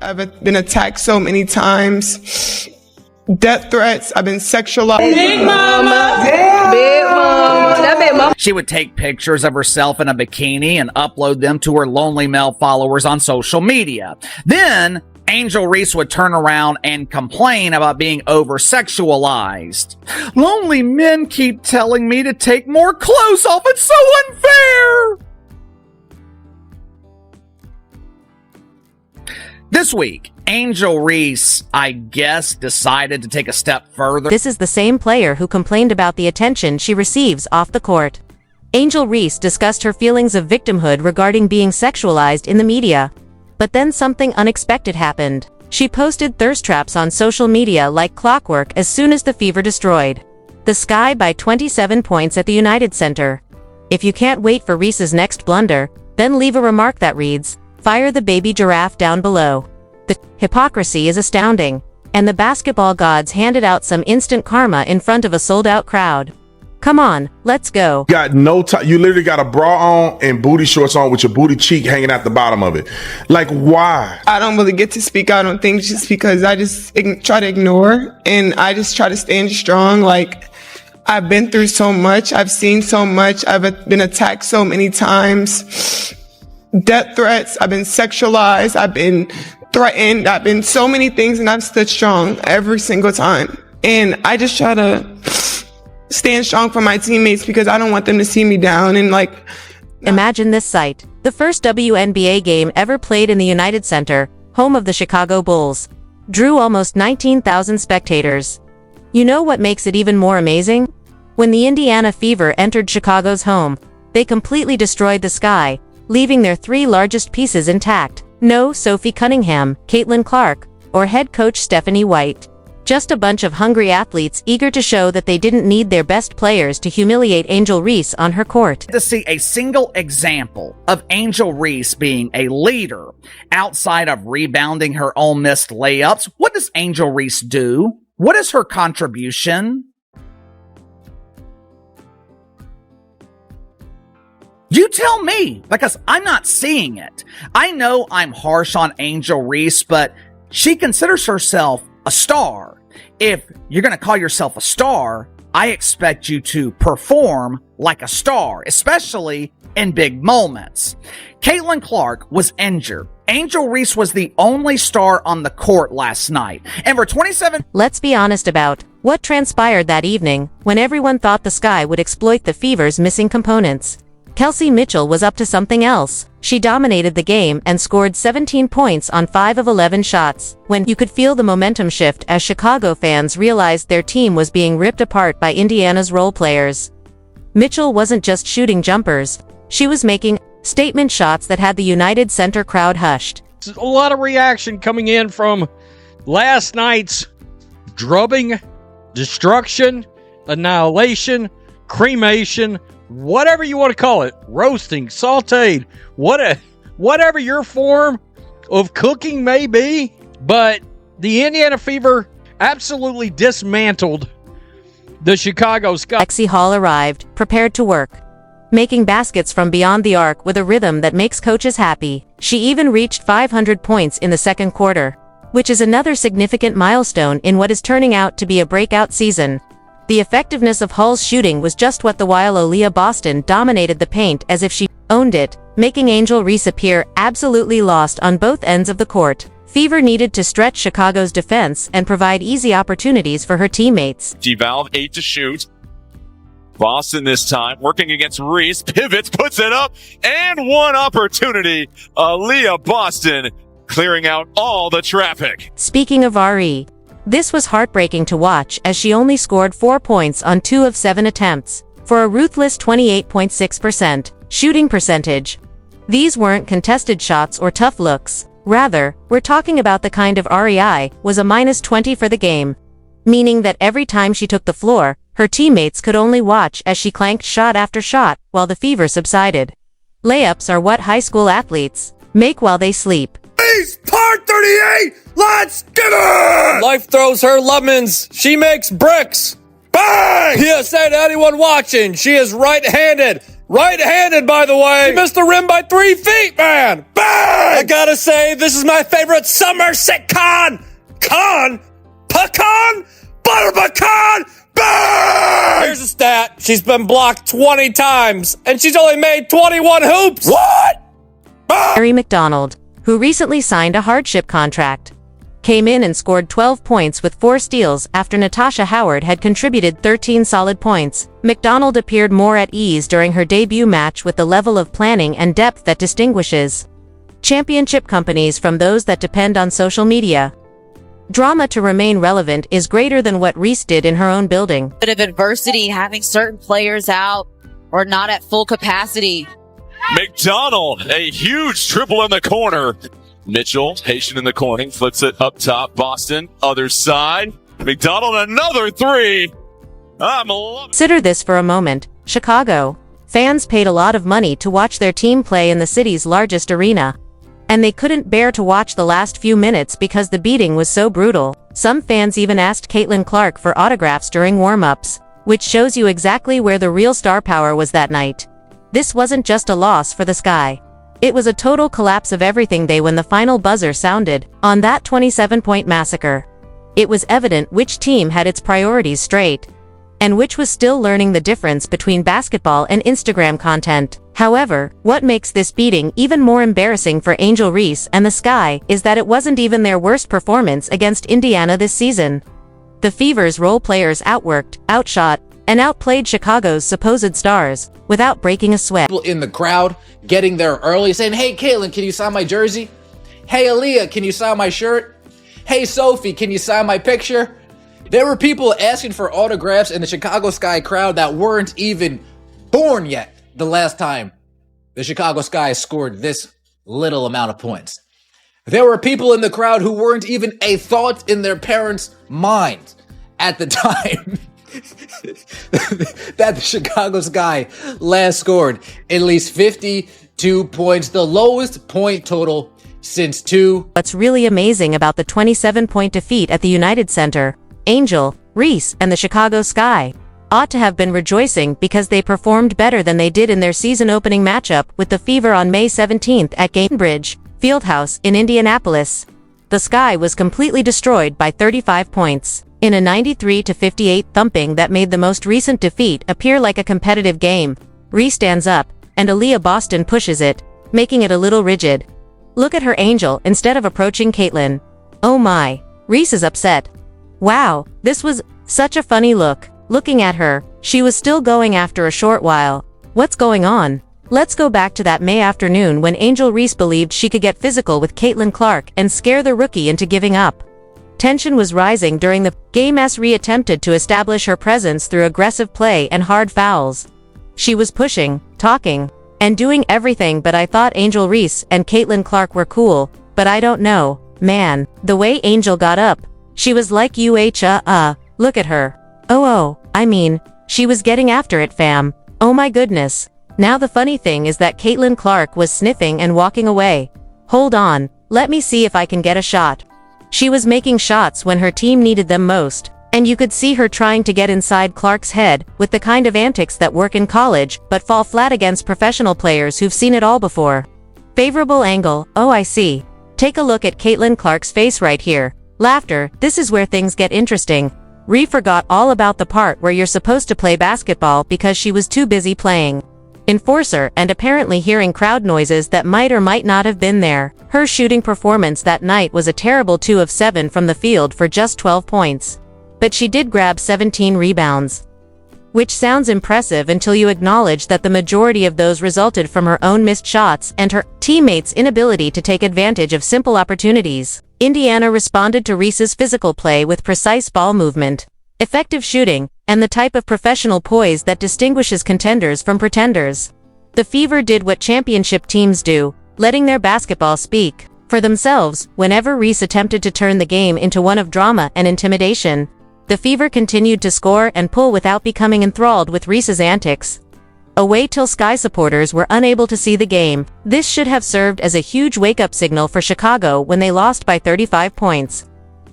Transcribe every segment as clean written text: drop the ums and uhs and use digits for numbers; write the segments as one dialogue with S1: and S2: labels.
S1: I've been attacked so many times. Death threats. I've been sexualized.
S2: Big mama. Yeah.
S3: Big mama. That big mama.
S4: She would take pictures of herself in a bikini and upload them to her lonely male followers on social media. Then Angel Reese would turn around and complain about being over-sexualized. Lonely men keep telling me to take more clothes off. It's so unfair. This week, Angel Reese, I guess, decided to take a step further.
S5: This is the same player who complained about the attention she receives off the court. Angel Reese discussed her feelings of victimhood regarding being sexualized in the media. But then something unexpected happened. She posted thirst traps on social media like clockwork as soon as the fever destroyed the Sky by 27 points at the United Center. If you can't wait for Reese's next blunder, then leave a remark that reads, "Fire the baby giraffe" down below. The hypocrisy is astounding, and the basketball gods handed out some instant karma in front of a sold-out crowd. Come on, let's go.
S6: Got no time. You literally got a bra on and booty shorts on with your booty cheek hanging out the bottom of it. Like, why?
S1: I don't really get to speak out on things just because I just try to ignore, and I just try to stand strong. Like, I've been through so much. I've seen so much. I've been attacked so many times. Death threats. I've been sexualized. I've been threatened. I've been so many things, and I've stood strong every single time. And I just try to stand strong for my teammates because I don't want them to see me down. And like,
S5: imagine this sight. The first WNBA game ever played in the United Center, home of the Chicago Bulls, drew almost 19,000 spectators. You know what makes it even more amazing? When the Indiana Fever entered Chicago's home, they completely destroyed the Sky, leaving their three largest pieces intact. No Sophie Cunningham, Caitlin Clark, or head coach Stephanie White. Just a bunch of hungry athletes eager to show that they didn't need their best players to humiliate Angel Reese on her court.
S4: To see a single example of Angel Reese being a leader outside of rebounding her own missed layups. What does Angel Reese do? What is her contribution? You tell me, because I'm not seeing it. I know I'm harsh on Angel Reese, but she considers herself a star. If you're going to call yourself a star, I expect you to perform like a star, especially in big moments. Caitlin Clark was injured. Angel Reese was the only star on the court last night. And for 27...
S5: Let's be honest about what transpired that evening when everyone thought the Sky would exploit the Fever's missing components. Kelsey Mitchell was up to something else. She dominated the game and scored 17 points on 5 of 11 shots, when you could feel the momentum shift as Chicago fans realized their team was being ripped apart by Indiana's role players. Mitchell wasn't just shooting jumpers, she was making statement shots that had the United Center crowd hushed.
S7: A lot of reaction coming in from last night's drubbing, destruction, annihilation, cremation, whatever you want to call it, roasting, sauteed, whatever your form of cooking may be. But the Indiana Fever absolutely dismantled the Chicago Sky.
S5: Lexi Hall arrived, prepared to work, making baskets from beyond the arc with a rhythm that makes coaches happy. She even reached 500 points in the second quarter, which is another significant milestone in what is turning out to be a breakout season. The effectiveness of Hall's shooting was just what the while Aaliyah Boston dominated the paint as if she owned it, making Angel Reese appear absolutely lost on both ends of the court. Fever needed to stretch Chicago's defense and provide easy opportunities for her teammates.
S8: Valve 8 to shoot. Boston this time, working against Reese, pivots, puts it up, and one opportunity. Aaliyah Boston clearing out all the traffic.
S5: Speaking of RE, this was heartbreaking to watch as she only scored 4 points on 2 of 7 attempts, for a ruthless 28.6% shooting percentage. These weren't contested shots or tough looks. Rather, we're talking about the kind of REI was a -20 for the game, meaning that every time she took the floor, her teammates could only watch as she clanked shot after shot while the fever subsided. Layups are what high school athletes make while they sleep.
S9: Part 38! Let's get it! Life throws her lemons. She makes bricks. Bang! PSA to anyone watching. She is right-handed. Right-handed, by the way. She missed the rim by 3 feet, man. Bang! I gotta say, this is my favorite summer sitcom. Pecan? Butter pecan? Bang! Here's a stat. She's been blocked 20 times, and she's only made 21 hoops. What?
S5: Mary McDonald, who recently signed a hardship contract, came in and scored 12 points with 4 steals after Natasha Howard had contributed 13 solid points. McDonald appeared more at ease during her debut match with the level of planning and depth that distinguishes championship companies from those that depend on social media. Drama to remain relevant is greater than what Reese did in her own building.
S10: Bit of adversity, having certain players out or not at full capacity.
S8: McDonald, a huge triple in the corner. Mitchell, patient in the corner, flips it up top. Boston, other side. McDonald, another 3. I'm loving it.
S5: Consider this for a moment. Chicago. Fans paid a lot of money to watch their team play in the city's largest arena. And they couldn't bear to watch the last few minutes because the beating was so brutal. Some fans even asked Caitlin Clark for autographs during warm-ups, which shows you exactly where the real star power was that night. This wasn't just a loss for the Sky. It was a total collapse of everything when the final buzzer sounded on that 27-point massacre. It was evident which team had its priorities straight, and which was still learning the difference between basketball and Instagram content. However, what makes this beating even more embarrassing for Angel Reese and the Sky is that it wasn't even their worst performance against Indiana this season. The Fever's role players outworked, outshot, and outplayed Chicago's supposed stars without breaking a sweat.
S11: People in the crowd getting there early saying, "Hey Caitlin, can you sign my jersey? Hey Aaliyah, can you sign my shirt? Hey Sophie, can you sign my picture?" There were people asking for autographs in the Chicago Sky crowd that weren't even born yet the last time the Chicago Sky scored this little amount of points. There were people in the crowd who weren't even a thought in their parents' mind at the time that the Chicago Sky last scored at least 52 points, the lowest point total since 2.
S5: What's really amazing about the 27-point defeat at the United Center, Angel, Reese, and the Chicago Sky ought to have been rejoicing because they performed better than they did in their season-opening matchup with the Fever on May 17th at Gainbridge Fieldhouse in Indianapolis. The Sky was completely destroyed by 35 points in a 93-58 thumping that made the most recent defeat appear like a competitive game. Reese stands up, and Aaliyah Boston pushes it, making it a little rigid. Look at her, Angel, instead of approaching Caitlin. Oh my. Reese is upset. Wow, this was such a funny look. Looking at her, she was still going after a short while. What's going on? Let's go back to that May afternoon when Angel Reese believed she could get physical with Caitlin Clark and scare the rookie into giving up. Tension was rising during the game as Rhea attempted to establish her presence through aggressive play and hard fouls. She was pushing, talking, and doing everything, but I thought Angel Reese and Caitlin Clark were cool, but I don't know, man. The way Angel got up, she was like look at her. I mean, she was getting after it, fam. Oh my goodness. Now the funny thing is that Caitlin Clark was sniffing and walking away. Hold on, let me see if I can get a shot. She was making shots when her team needed them most, and you could see her trying to get inside Clark's head with the kind of antics that work in college but fall flat against professional players who've seen it all before. Favorable angle, oh I see. Take a look at Caitlin Clark's face right here. Laughter, this is where things get interesting. Rhea forgot all about the part where you're supposed to play basketball because she was too busy playing enforcer and apparently hearing crowd noises that might or might not have been there. Her shooting performance that night was a terrible 2 of 7 from the field for just 12 points. But she did grab 17 rebounds, which sounds impressive until you acknowledge that the majority of those resulted from her own missed shots and her teammates' inability to take advantage of simple opportunities. Indiana responded to Reese's physical play with precise ball movement, effective shooting, and the type of professional poise that distinguishes contenders from pretenders. The Fever did what championship teams do, letting their basketball speak for themselves. Whenever Reese attempted to turn the game into one of drama and intimidation, the Fever continued to score and pull without becoming enthralled with Reese's antics. Away till Sky supporters were unable to see the game. This should have served as a huge wake-up signal for Chicago when they lost by 35 points.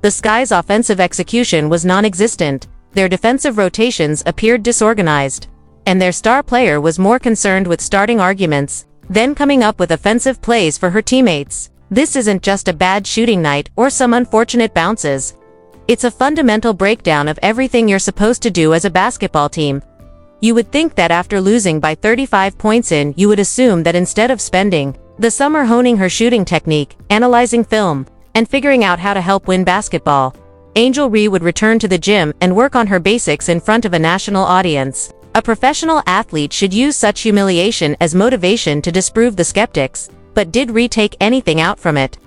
S5: The Sky's offensive execution was non-existent. Their defensive rotations appeared disorganized, and their star player was more concerned with starting arguments than coming up with offensive plays for her teammates. This isn't just a bad shooting night or some unfortunate bounces. It's a fundamental breakdown of everything you're supposed to do as a basketball team. You would think that after losing by 35 points you would assume that instead of spending the summer honing her shooting technique, analyzing film, and figuring out how to help win basketball, Angel Reese would return to the gym and work on her basics in front of a national audience. A professional athlete should use such humiliation as motivation to disprove the skeptics, but did Reese take anything out from it?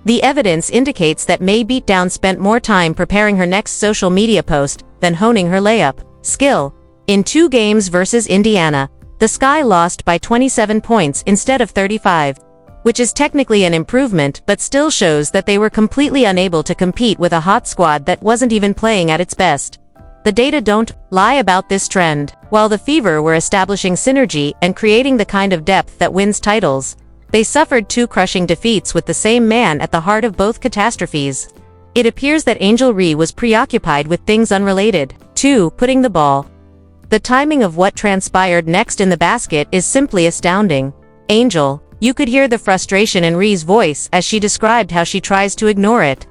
S5: The evidence indicates that May Beatdown spent more time preparing her next social media post than honing her layup skill. In 2 games versus Indiana, the Sky lost by 27 points instead of 35, which is technically an improvement but still shows that they were completely unable to compete with a hot squad that wasn't even playing at its best. The data don't lie about this trend. While the Fever were establishing synergy and creating the kind of depth that wins titles, they suffered 2 crushing defeats with the same man at the heart of both catastrophes. It appears that Angel Reese was preoccupied with things unrelated to putting the ball. The timing of what transpired next in the basket is simply astounding. Angel, you could hear the frustration in Reese's voice as she described how she tries to ignore it.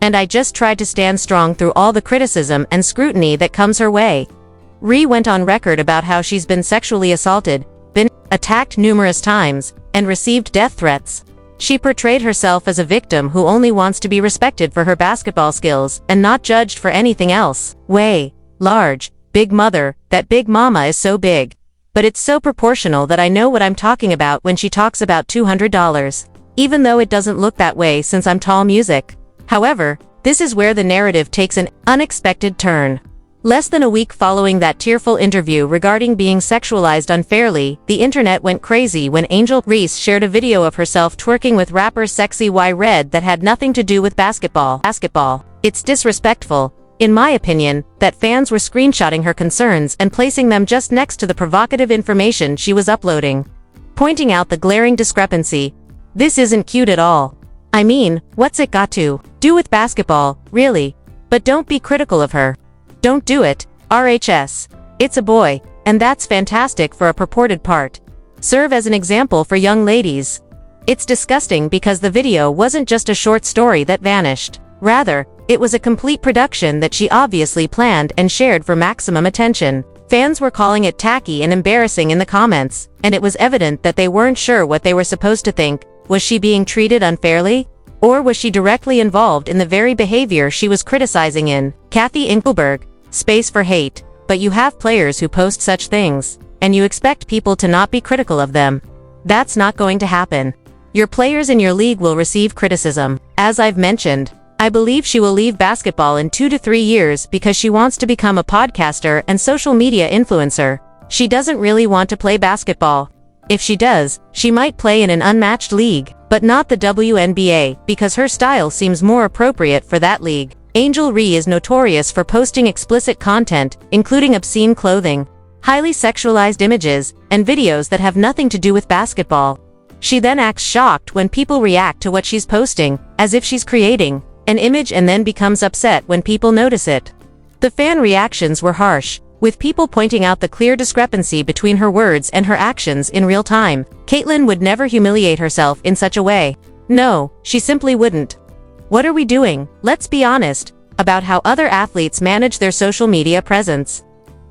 S5: And I just tried to stand strong through all the criticism and scrutiny that comes her way. Reese went on record about how she's been sexually assaulted, been attacked numerous times, and received death threats. She portrayed herself as a victim who only wants to be respected for her basketball skills and not judged for anything else. Way large, big mother, that big mama is so big. But it's so proportional that I know what I'm talking about when she talks about $200. Even though it doesn't look that way since I'm tall music. However, this is where the narrative takes an unexpected turn. Less than a week following that tearful interview regarding being sexualized unfairly, the internet went crazy when Angel Reese shared a video of herself twerking with rapper Sexy Y Red that had nothing to do with basketball. It's disrespectful, in my opinion, that fans were screenshotting her concerns and placing them just next to the provocative information she was uploading, pointing out the glaring discrepancy. This isn't cute at all. I mean, what's it got to do with basketball, really? But don't be critical of her. Don't do it, RHS. It's a boy, and that's fantastic for a purported part. Serve as an example for young ladies. It's disgusting because the video wasn't just a short story that vanished. Rather, it was a complete production that she obviously planned and shared for maximum attention. Fans were calling it tacky and embarrassing in the comments, and it was evident that they weren't sure what they were supposed to think. Was she being treated unfairly? Or was she directly involved in the very behavior she was criticizing in? Kathy Inkelberg, space for hate. But you have players who post such things, and you expect people to not be critical of them. That's not going to happen. Your players in your league will receive criticism. As I've mentioned, I believe she will leave basketball in 2 to 3 years because she wants to become a podcaster and social media influencer. She doesn't really want to play basketball. If she does, she might play in an unmatched league, but not the WNBA, because her style seems more appropriate for that league. Angel Reese is notorious for posting explicit content, including obscene clothing, highly sexualized images, and videos that have nothing to do with basketball. She then acts shocked when people react to what she's posting, as if she's creating an image, and then becomes upset when people notice it. The fan reactions were harsh, with people pointing out the clear discrepancy between her words and her actions in real time. Caitlyn would never humiliate herself in such a way. No, she simply wouldn't. What are we doing, let's be honest, about how other athletes manage their social media presence?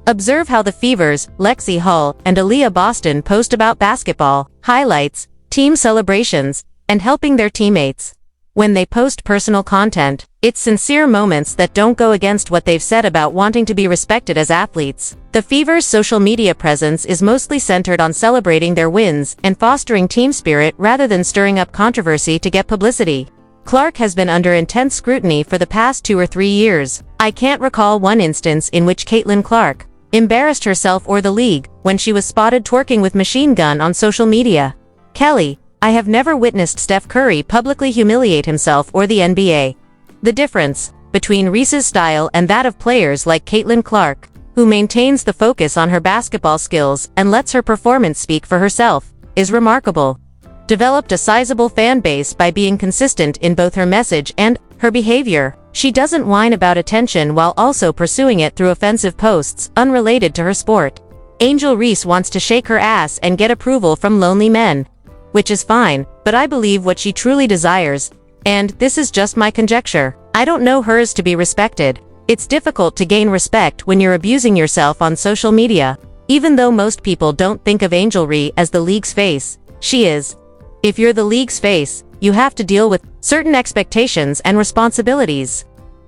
S5: Observe how the Fevers, Lexi Hull, and Aaliyah Boston post about basketball, highlights, team celebrations, and helping their teammates. When they post personal content, it's sincere moments that don't go against what they've said about wanting to be respected as athletes. The Fever's social media presence is mostly centered on celebrating their wins and fostering team spirit rather than stirring up controversy to get publicity. Clark has been under intense scrutiny for the past 2 or 3 years. I can't recall one instance in which Caitlin Clark embarrassed herself or the league when she was spotted twerking with Machine Gun on social media. Kelly, I have never witnessed Steph Curry publicly humiliate himself or the NBA. The difference between Reese's style and that of players like Caitlin Clark, who maintains the focus on her basketball skills and lets her performance speak for herself, is remarkable. Developed a sizable fan base by being consistent in both her message and her behavior. She doesn't whine about attention while also pursuing it through offensive posts unrelated to her sport. Angel Reese wants to shake her ass and get approval from lonely men. Which is fine, but I believe what she truly desires, and this is just my conjecture. I don't know hers to be respected. It's difficult to gain respect when you're abusing yourself on social media. Even though most people don't think of Angel Reese as the league's face, she is. If you're the league's face, you have to deal with certain expectations and responsibilities.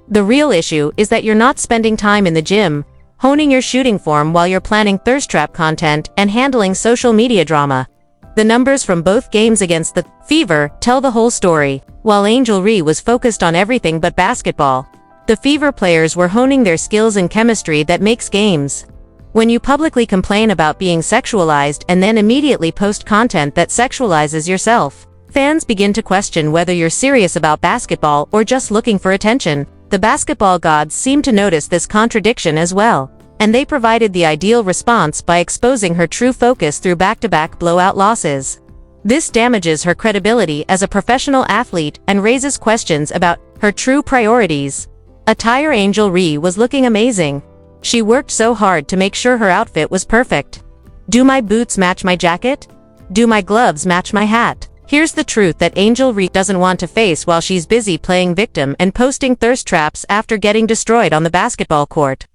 S5: The real issue is that you're not spending time in the gym, honing your shooting form while you're planning thirst trap content and handling social media drama. The numbers from both games against the Fever tell the whole story. While Angel Reese was focused on everything but basketball, the Fever players were honing their skills in chemistry that makes games. When you publicly complain about being sexualized and then immediately post content that sexualizes yourself, fans begin to question whether you're serious about basketball or just looking for attention. The basketball gods seem to notice this contradiction as well, and they provided the ideal response by exposing her true focus through back-to-back blowout losses. This damages her credibility as a professional athlete and raises questions about her true priorities. Attire Angel Reese was looking amazing. She worked so hard to make sure her outfit was perfect. Do my boots match my jacket? Do my gloves match my hat? Here's the truth that Angel Reese doesn't want to face while she's busy playing victim and posting thirst traps after getting destroyed on the basketball court.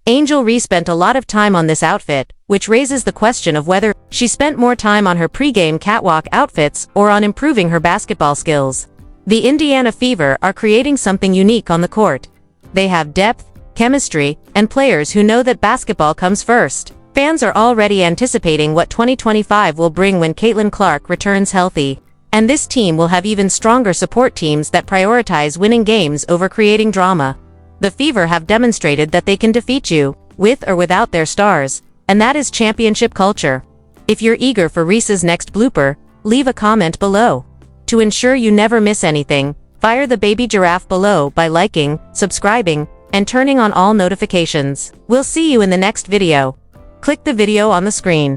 S5: Angel Reese spent a lot of time on this outfit, which raises the question of whether she spent more time on her pregame catwalk outfits or on improving her basketball skills. The Indiana Fever are creating something unique on the court. They have depth, chemistry, and players who know that basketball comes first. Fans are already anticipating what 2025 will bring when Caitlin Clark returns healthy. And this team will have even stronger support teams that prioritize winning games over creating drama. The Fever have demonstrated that they can defeat you, with or without their stars, and that is championship culture. If you're eager for Reese's next blooper, leave a comment below. To ensure you never miss anything, fire the baby giraffe below by liking, subscribing, and turning on all notifications. We'll see you in the next video. Click the video on the screen.